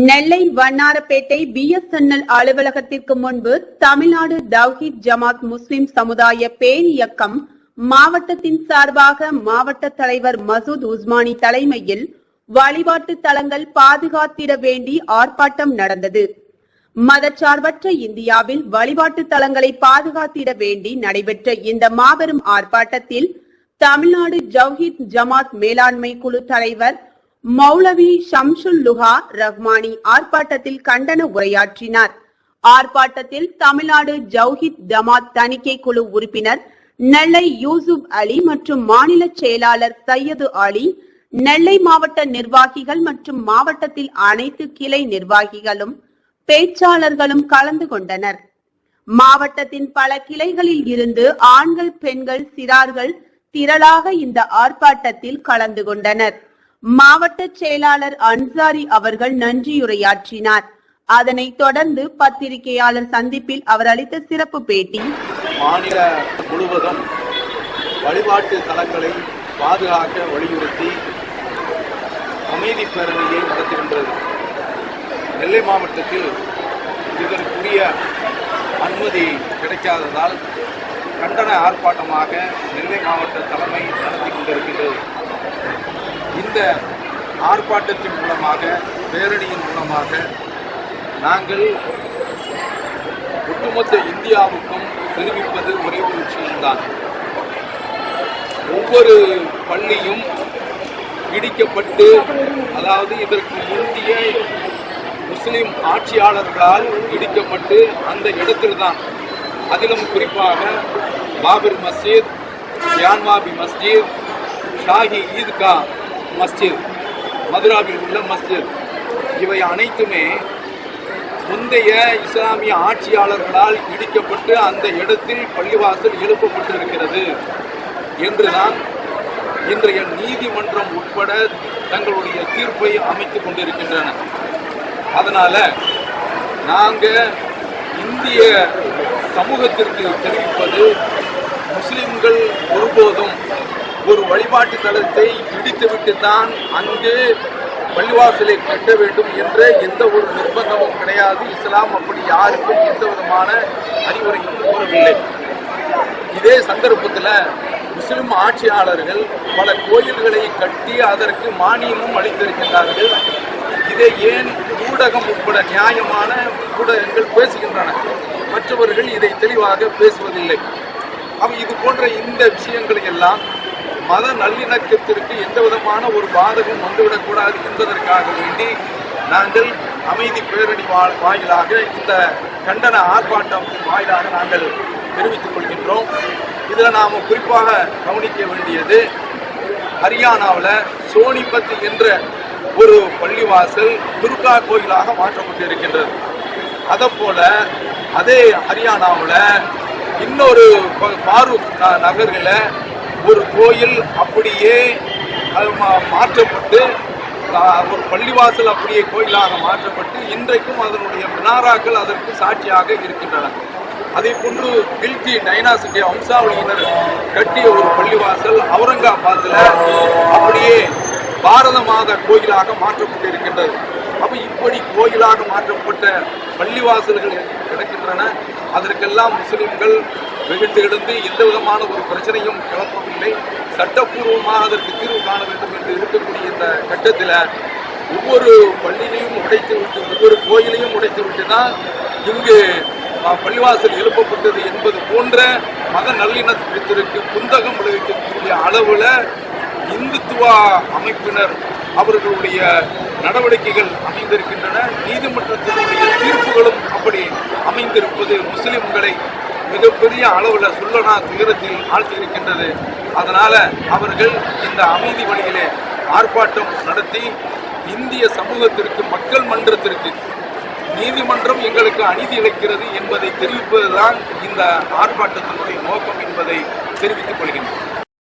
நெல்லை Vannarapettai BSNL அலுவலகத்திற்கு முன்பு தமிழ்நாடு தவ்ஹீத் ஜமாத் முஸ்லிம் சமுதாய பேரியக்கம் மாவட்டத்தின் சார்பாக மாவட்ட தலைவர் மசூத் உஸ்மானி தலைமையில் வழிபாட்டு தலங்கள் பாதுகாத்திட வேண்டி ஆர்ப்பாட்டம் நடந்தது. மதச்சார்பற்ற இந்தியாவில் வழிபாட்டு தலங்களை பாதுகாத்திட வேண்டி நடைபெற்ற இந்த மாபெரும் ஆர்ப்பாட்டத்தில் தமிழ்நாடு தவ்ஹீத் ஜமாத் மேலாண்மை குழு தலைவர் மௌலவி ஷம்சுல் லுஹா ரஹ்மானி ஆர்ப்பாட்டத்தில் கண்டன உரையாற்றினார். ஆர்ப்பாட்டத்தில் தமிழ்நாடு தவ்ஹீத் ஜமாத் தணிக்கை குழு உறுப்பினர் நெல்லை யூசுப் அலி மற்றும் மாநில செயலாளர் சையது அலி, நெல்லை மாவட்ட நிர்வாகிகள் மற்றும் மாவட்டத்தில் அனைத்து கிளை நிர்வாகிகளும் பேச்சாளர்களும் கலந்து கொண்டனர். மாவட்டத்தின் பல கிளைகளில் இருந்து ஆண்கள், பெண்கள், சிறார்கள் திரளாக இந்த ஆர்ப்பாட்டத்தில் கலந்து கொண்டனர். மாவட்ட செயலாளர் அன்சாரி அவர்கள் நன்றியுரையாற்றினார். அதனைத் தொடர்ந்து பத்திரிகையாளர் சந்திப்பில் அவர் அளித்த சிறப்பு பேட்டி. மாநில முழுவதும் வழிபாட்டு தலங்களை பாதுகாக்க வலியுறுத்தி அமைதி பேரணியை நடத்துகின்றது. நெல்லை மாவட்டத்தில் இதற்குரிய அனுமதி கிடைக்காததால் கண்டன ஆர்ப்பாட்டமாக நெல்லை மாவட்ட தலைமை நடத்தி கொண்டிருக்கின்றது. இந்த ஆர்ப்பாட்டத்தின் மூலமாக, பேரணியின் மூலமாக நாங்கள் ஒட்டுமொத்த இந்தியாவுக்கும் தெரிவிப்பது ஒரே ஒரு விஷயம்தான். ஒவ்வொரு பள்ளியும் இடிக்கப்பட்டு, அதாவது இதற்கு முந்தைய முஸ்லிம் ஆட்சியாளர்களால் இடிக்கப்பட்டு அந்த இடத்தில்தான், அதிலும் குறிப்பாக பாபர் மஸ்ஜித், ஜான்வாபி மஸ்ஜித், ஷாஹி ஈத்கா மஸ்ஜித், மதுராவில் உள்ள மஸ்ஜித், இவை அனைத்துமே முந்தைய இஸ்லாமிய ஆட்சியாளர்களால் இடிக்கப்பட்டு அந்த இடத்தில் பள்ளிவாசல் எழுப்பப்பட்டிருக்கிறது என்றுதான் இன்றைய நீதிமன்றம் உட்பட தங்களுடைய தீர்ப்பை அமைத்துக் கொண்டிருக்கின்றன. அதனால நாங்கள் இந்திய சமூகத்திற்கு தெரிவிப்பது, முஸ்லிம்கள் ஒருபோதும் ஒரு வழிபாட்டு தலத்தை இடித்துவிட்டு தான் அங்கு பள்ளிவாசலை கட்ட வேண்டும் என்ற எந்த ஒரு நிர்பந்தமும் கிடையாது. இஸ்லாம் அப்படி யாருக்கும் எந்த விதமான அறிவுரையும் கூறவில்லை. இதே சந்தர்ப்பத்தில் முஸ்லிம் ஆட்சியாளர்கள் பல கோயில்களை கட்டி அதற்கு மானியமும் அளித்திருக்கின்றார்கள். இதை ஏன் ஊடகம் உட்பட நியாயமான ஊடகங்கள் பேசுகின்றன, மற்றவர்கள் இதை தெளிவாக பேசுவதில்லை. இது போன்ற இந்த விஷயங்களை எல்லாம் மத நல்லிணக்கத்திற்கு எந்த விதமான ஒரு பாதகம் வந்துவிடக்கூடாது என்பதற்காக வேண்டி நாங்கள் அமைதி பேரணி வாயிலாக, இந்த கண்டன ஆர்ப்பாட்டம் வாயிலாக நாங்கள் தெரிவித்துக் கொள்கின்றோம். இதில் நாம் குறிப்பாக கவனிக்க வேண்டியது, ஹரியானாவில் சோனிபத் என்ற ஒரு பள்ளிவாசல் துர்கா கோயிலாக மாற்றப்பட்டிருக்கின்றது. அதேபோல அதே ஹரியானாவில் இன்னொரு ஃபாரூக் நகரில் ஒரு கோயில் அப்படியே மாற்றப்பட்டு, ஒரு பள்ளிவாசல் அப்படியே கோயிலாக மாற்றப்பட்டு இன்றைக்கும் அதனுடைய மினாராக்கள் அதற்கு சாட்சியாக இருக்கின்றன. அதே போன்று கில்கி டைனாசிட்டி வம்சாவளியினர் கட்டிய ஒரு பள்ளிவாசல் அவுரங்காபாத்தில் அப்படியே பாரத மாத கோயிலாக மாற்றப்பட்டு இருக்கின்றது. அப்போ இப்படி கோயிலாக மாற்றப்பட்ட பள்ளிவாசல்கள் கிடக்கின்றன. அதற்கெல்லாம் முஸ்லிம்கள் வெகுண்டு எழுந்து எந்த விதமான ஒரு பிரச்சனையும் கிளப்பவில்லை. சட்டப்பூர்வமாக அதற்கு தீர்வு காண வேண்டும் என்று இருக்கக்கூடிய இந்த கட்டத்தில் ஒவ்வொரு பள்ளியையும் உடைத்துவிட்டு, ஒவ்வொரு கோயிலையும் உடைத்துவிட்டு தான் இங்கு பள்ளிவாசல் எழுப்பப்பட்டது என்பது போன்ற மத நல்லிணக்கத்திற்கு குந்தகம் விளைவிக்கக்கூடிய அளவில் இந்துத்துவ அமைப்பினர் அவர்களுடைய நடவடிக்கைகள் அமைந்திருக்கின்றன. நீதிமன்றத்தினுடைய தீர்ப்புகளும் அப்படி அமைந்திருப்பது முஸ்லிம்களை மிகப்பெரிய அளவில் சொல்லனா துயரத்தில் ஆழ்த்தியிருக்கின்றது. அதனால அவர்கள் இந்த அமைதி வழியிலே ஆர்ப்பாட்டம் நடத்தி இந்திய சமூகத்திற்கு, மக்கள் மன்றத்திற்கு, நீதிமன்றம் எங்களுக்கு அநீதி இழைக்கிறது என்பதை தெரிவிப்பதுதான் இந்த ஆர்ப்பாட்டத்தினுடைய நோக்கம் என்பதை தெரிவித்துக் கொள்கின்றனர்.